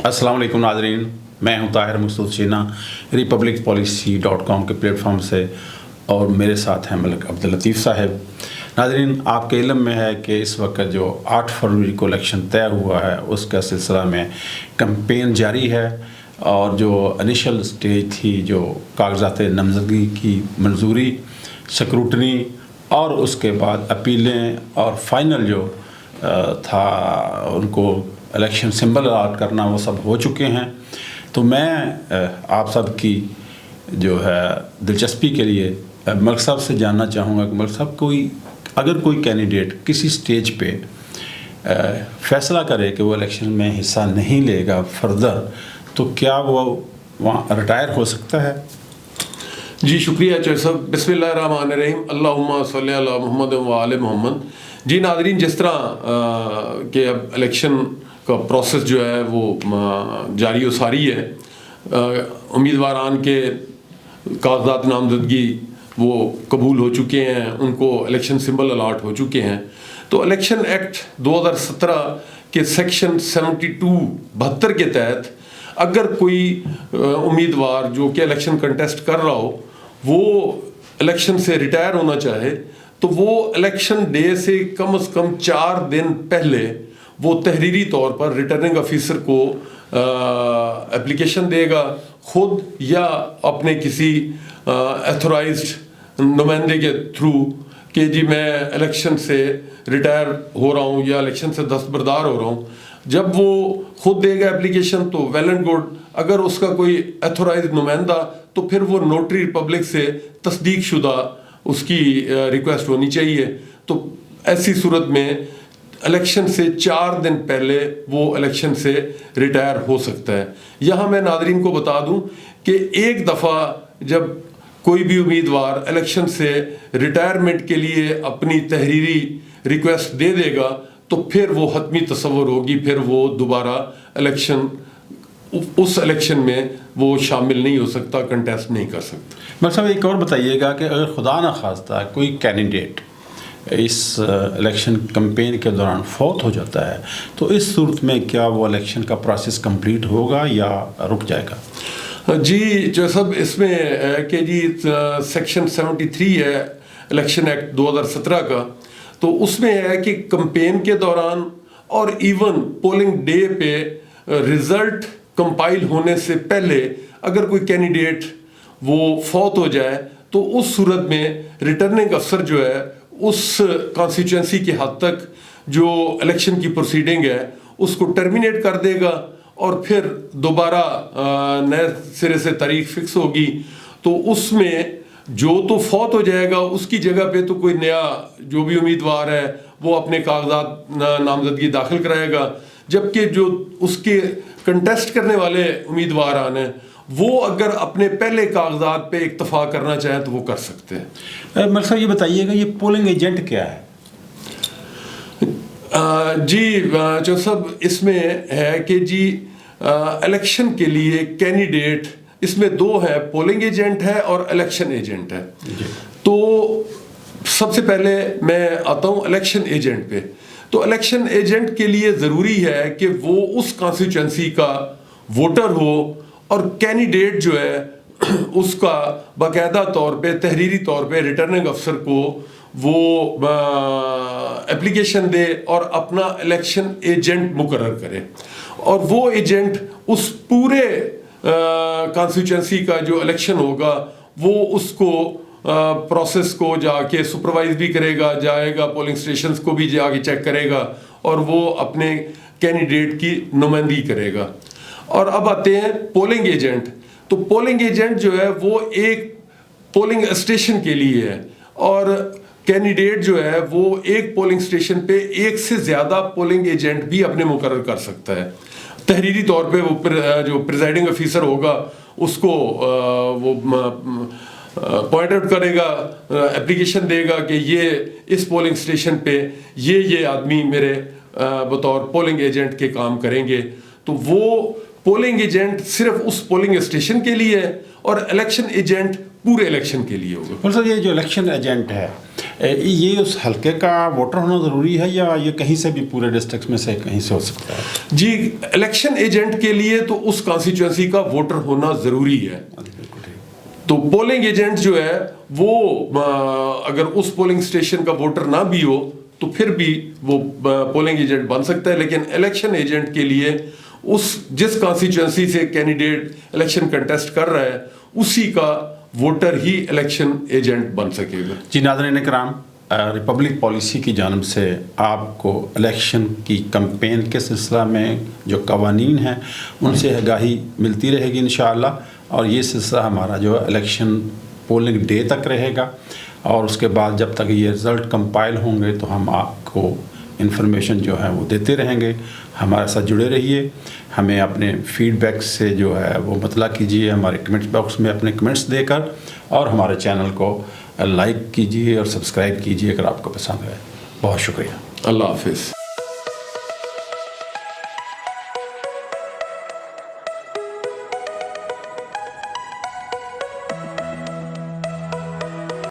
अस्सलाम वालेकुम नाज़रीन, मैं हूं ताहिर मकसूद शीना republicpolicy.com के प्लेटफॉर्म से, और मेरे साथ हैं मलिक अब्दुल लतीफ़ साहब। नाज़रीन, आपके इल्म में है कि इस वक्त जो 8 फरवरी को इलेक्शन तय हुआ है उसका सिलसिला में कैंपेन जारी है, और जो इनिशियल स्टेज थी, जो कागजात नामज़दगी की मंजूरी, स्क्रूटनी और उसके बाद अपीलें और फाइनल जो था उनको इलेक्शन सिंबल अलॉट करना, वो सब हो चुके हैं। तो मैं आप सब की जो है दिलचस्पी के लिए मलिक साहब से जानना चाहूँगा कि मलिक साहब अगर कोई कैंडिडेट किसी स्टेज पे फैसला करे कि वो इलेक्शन में हिस्सा नहीं लेगा फर्दर, तो क्या वो वहाँ रिटायर हो सकता है? जी शुक्रिया चौधरी साहब। बिस्मिल्लाहिर्रहमानिर्रहीम, अल्लाहुम्मा सल्ली अला मुहम्मद व आले मोहम्मद। जी नाज़रीन, जिस तरह के अब इलेक्शन का प्रोसेस जो है वो जारी व सारी है, उम्मीदवारान के कागजात नामजदगी वो कबूल हो चुके हैं, उनको इलेक्शन सिंबल अलॉट हो चुके हैं। तो इलेक्शन एक्ट 2017 के सेक्शन 72 के तहत अगर कोई उम्मीदवार जो कि इलेक्शन कंटेस्ट कर रहा हो वो इलेक्शन से रिटायर होना चाहे, तो वो इलेक्शन डे से कम 4 दिन पहले वो तहरीरी तौर पर रिटर्निंग ऑफिसर को एप्लीकेशन देगा, खुद या अपने किसी एथोराइज्ड नुमाइंदे के थ्रू, कि जी मैं इलेक्शन से रिटायर हो रहा हूँ या इलेक्शन से दस्तबरदार हो रहा हूँ। जब वो खुद देगा एप्लीकेशन तो वेल एंड गुड, अगर उसका कोई एथोराइज्ड नुमाइंदा तो फिर वो नोटरी रिपब्लिक से तस्दीक शुदा उसकी रिक्वेस्ट होनी चाहिए। तो ऐसी सूरत में इलेक्शन से 4 दिन पहले वो इलेक्शन से रिटायर हो सकता है। यहाँ मैं नाज़रीन को बता दूं कि एक दफ़ा जब कोई भी उम्मीदवार इलेक्शन से रिटायरमेंट के लिए अपनी तहरीरी रिक्वेस्ट दे देगा तो फिर वो हतमी तसव्वुर होगी, फिर वो दोबारा उस इलेक्शन में वो शामिल नहीं हो सकता, कंटेस्ट नहीं कर सकता। मतलब एक और बताइएगा कि अगर खुदा न खास्ता कोई कैंडिडेट इस इलेक्शन कैंपेन के दौरान फौत हो जाता है, तो इस सूरत में क्या वो इलेक्शन का प्रोसेस कंप्लीट होगा या रुक जाएगा? जी जो सब इसमें है कि जी सेक्शन 73 है इलेक्शन एक्ट 2017 का, तो उसमें है कि कैंपेन के दौरान और इवन पोलिंग डे पे रिजल्ट कंपाइल होने से पहले अगर कोई कैंडिडेट वो फौत हो जाए तो उस सूरत में रिटर्निंग अफसर जो है उस कॉन्स्टिट्यूंसी की हद तक जो इलेक्शन की प्रोसीडिंग है उसको टर्मिनेट कर देगा, और फिर दोबारा नए सिरे से तारीख फिक्स होगी। तो उसमें जो तो फौत हो जाएगा उसकी जगह पे तो कोई नया जो भी उम्मीदवार है वो अपने कागजात नामजदगी दाखिल कराएगा, जबकि जो उसके कंटेस्ट करने वाले उम्मीदवार आने वो अगर अपने पहले कागजात पे इक्तफा करना चाहें तो वो कर सकते हैं। मलिक साहब ये बताइएगा, ये पोलिंग एजेंट क्या है? जी जो सब इसमें है कि जी इलेक्शन के लिए कैंडिडेट इसमें 2 है, पोलिंग एजेंट है और इलेक्शन एजेंट है। तो सबसे पहले मैं आता हूँ इलेक्शन एजेंट पे। तो इलेक्शन एजेंट के लिए ज़रूरी है कि वो उस कॉन्स्टिट्यूंसी का वोटर हो और कैंडिडेट जो है उसका बाकायदा तौर पे तहरीरी तौर पे रिटर्निंग अफसर को वो एप्लीकेशन दे और अपना इलेक्शन एजेंट मुकर्रर करे, और वो एजेंट उस पूरे कॉन्स्टिट्यूंसी का जो इलेक्शन होगा वो उसको प्रोसेस को जाके सुपरवाइज भी करेगा, जाएगा पोलिंग स्टेशंस को भी जाके चेक करेगा, और वो अपने कैंडिडेट की नुमाइंदगी करेगा। और अब आते हैं पोलिंग एजेंट। तो पोलिंग एजेंट जो है वो एक पोलिंग स्टेशन के लिए है, और कैंडिडेट जो है वो एक पोलिंग स्टेशन पे एक से ज़्यादा पोलिंग एजेंट भी अपने मुकर्रर कर सकता है। तहरीरी तौर पे वो जो प्रिजाइडिंग ऑफिसर होगा उसको वो पॉइंट आउट करेगा, एप्लीकेशन देगा कि ये इस पोलिंग स्टेशन पे ये आदमी मेरे बतौर पोलिंग एजेंट के काम करेंगे। तो वो पोलिंग एजेंट सिर्फ उस पोलिंग स्टेशन के लिए है, और इलेक्शन एजेंट پورے الیکشن کے لیے ہوگا. اور سر یہ جو الیکشن ایجنٹ ہے یہ اس حلقے کا ووٹر ہونا ضروری ہے یا یہ کہیں سے بھی پورے ڈسٹرکٹ میں سے کہیں سے ہو سکتا ہے؟ جی الیکشن ایجنٹ کے لیے تو اس کانسٹیچوئنسی کا ووٹر ہونا ضروری ہے. تو پولنگ ایجنٹ جو ہے وہ اگر اس پولنگ اسٹیشن کا ووٹر نہ بھی ہو تو پھر بھی وہ پولنگ ایجنٹ بن سکتا ہے. لیکن الیکشن ایجنٹ کے لیے جس کانسٹیچوئنسی سے کینڈیڈیٹ الیکشن کنٹیسٹ کر رہا ہے اسی کا ووٹر ہی الیکشن ایجنٹ بن سکے گا. جی ناظرین کرام، ریپبلک پالیسی کی جانب سے آپ کو الیکشن کی کمپین کے سلسلہ میں جو قوانین ہیں ان سے آگاہی ملتی رہے گی انشاءاللہ. اور یہ سلسلہ ہمارا جو الیکشن پولنگ ڈے تک رہے گا اور اس کے بعد جب تک یہ رزلٹ کمپائل ہوں گے تو ہم آپ کو انفارمیشن جو ہے وہ دیتے رہیں گے. ہمارے ساتھ جڑے رہیے. ہمیں اپنے فیڈ بیک سے جو ہے وہ مطلع کیجیے ہمارے کمنٹس باکس میں اپنے کمنٹس دے کر، اور ہمارے چینل کو لائک کیجیے اور سبسکرائب کیجیے اگر آپ کو پسند ہے. بہت شکریہ. اللہ حافظ.